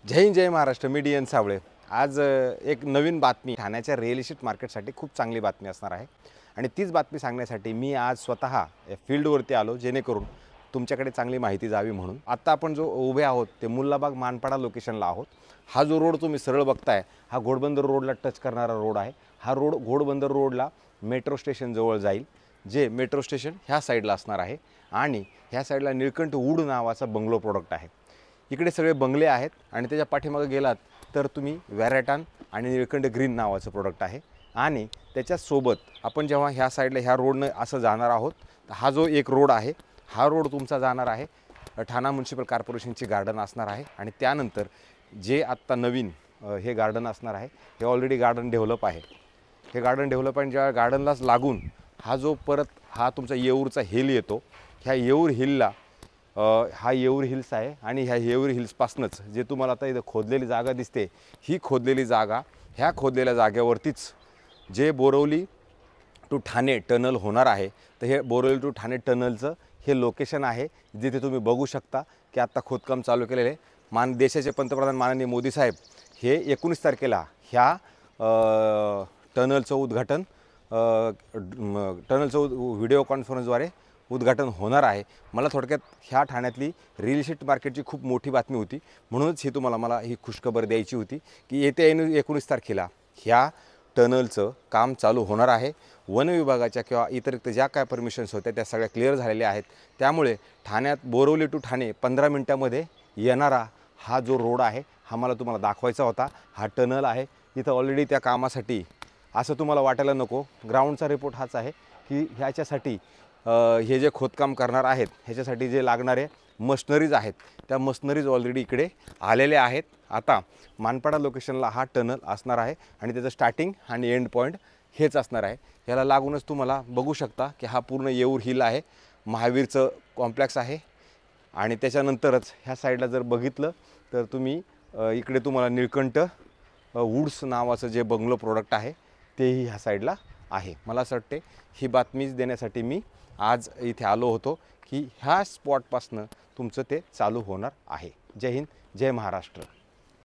जय हिंद, जय महाराष्ट्र. मी D N सावळे. आज एक नवीन बातमी ठाण्याच्या रिअल इस्टेट मार्केटसाठी खूप चांगली बातमी असणार आहे आणि तीच बातमी सांगण्यासाठी मी आज स्वतः या फील्डवरती आलो, जेणेकरून तुमच्याकडे चांगली माहिती जावी म्हणून. आत्ता आपण जो उभे आहोत ते मुल्लाबाग मानपाडा लोकेशनला आहोत. हा जो रोड तुम्ही सरळ बघताय हा घोडबंदर रोडला टच करणारा रोड आहे. हा रोड घोडबंदर रोडला मेट्रो स्टेशन जवळ जाईल, जे मेट्रो स्टेशन ह्या साईडला असणार आहे आणि ह्या साईडला निळकंठ वूड नावाचा बंगलो प्रोडक्ट आहे. इकडे सगळे बंगले आहेत आणि त्याच्या पाठीमागे गेलात तर तुम्ही व्हॅरेटान आणि निळकंठ ग्रीन नावाचं प्रोडक्ट आहे. आणि त्याच्यासोबत आपण जेव्हा ह्या साईडला ह्या रोडनं असं जाणार आहोत, तर हा जो एक रोड आहे हा रोड तुमचा जाणार आहे ठाणा म्युनिसिपल कॉर्पोरेशनची गार्डन असणार आहे. आणि त्यानंतर जे आत्ता नवीन हे गार्डन असणार आहे, हे ऑलरेडी गार्डन डेव्हलप आहे. हे गार्डन डेव्हलप आहे. ज्या गार्डनलाच लागून हा जो परत हा तुमचा येऊरचा हिल येतो, ह्या येऊर हिलला हा येऊर हिल्स आहे. आणि ह्या येऊर हिल्सपासूनच जे तुम्हाला आता इथं खोदलेली जागा दिसते, ही खोदलेली जागा, ह्या खोदलेल्या जागेवरतीच जे बोरवली टू ठाणे टनल होणार आहे, तर हे बोरवली टू ठाणे टनलचं हे लोकेशन आहे, जिथे तुम्ही बघू शकता की आत्ता खोदकाम चालू केलेलं आहे. देशाचे पंतप्रधान माननीय मोदी साहेब हे 19 तारखेला ह्या टनलचं उद्घाटन व्हिडिओ कॉन्फरन्सद्वारे उद्घाटन होणार आहे. मला थोडक्यात ह्या ठाण्यातली रिअल इस्टेट मार्केटची खूप मोठी बातमी होती, म्हणूनच ही मला ही खुशखबर द्यायची होती की येत्या 19 तारखेला ह्या टनलचं काम चालू होणार आहे. वन विभागाच्या किंवा इतरिक्त ज्या काय परमिशन्स होत्या त्या सगळ्या क्लिअर झालेल्या आहेत. त्यामुळे ठाण्यात बोरवली टू ठाणे 15 मिनटामध्ये येणारा हा जो रोड आहे हा मला तुम्हाला दाखवायचा होता. हा टनल आहे इथं ऑलरेडी त्या कामासाठी, असं तुम्हाला वाटायला नको, ग्राउंडचा रिपोर्ट हाच आहे की ह्याच्यासाठी हे जे खोदकाम करणार आहेत ह्याच्यासाठी जे लागणारे मशनरीज आहेत त्या मशनरीज ऑलरेडी इकडे आलेल्या आहेत. आता मानपाडा लोकेशनला हा टनल असणार आहे आणि त्याचं स्टार्टिंग आणि एंड पॉईंट हेच असणार आहे. याला लागूनच तुम्हाला बघू शकता की हा पूर्ण येऊर हिल आहे, महावीरचं कॉम्प्लेक्स आहे. आणि त्याच्यानंतरच ह्या साईडला जर बघितलं तर तुम्ही इकडे तुम्हाला निळकंठ वूड्स नावाचं जे बंगलो प्रोडक्ट आहे तेही ह्या साईडला आहे. मला असं वाटते ही बातमीच देण्यासाठी मी आज इथे आलो होतो की ह्या स्पॉटपासनं तुमचं ते चालू होणार आहे. जय हिंद, जय महाराष्ट्र.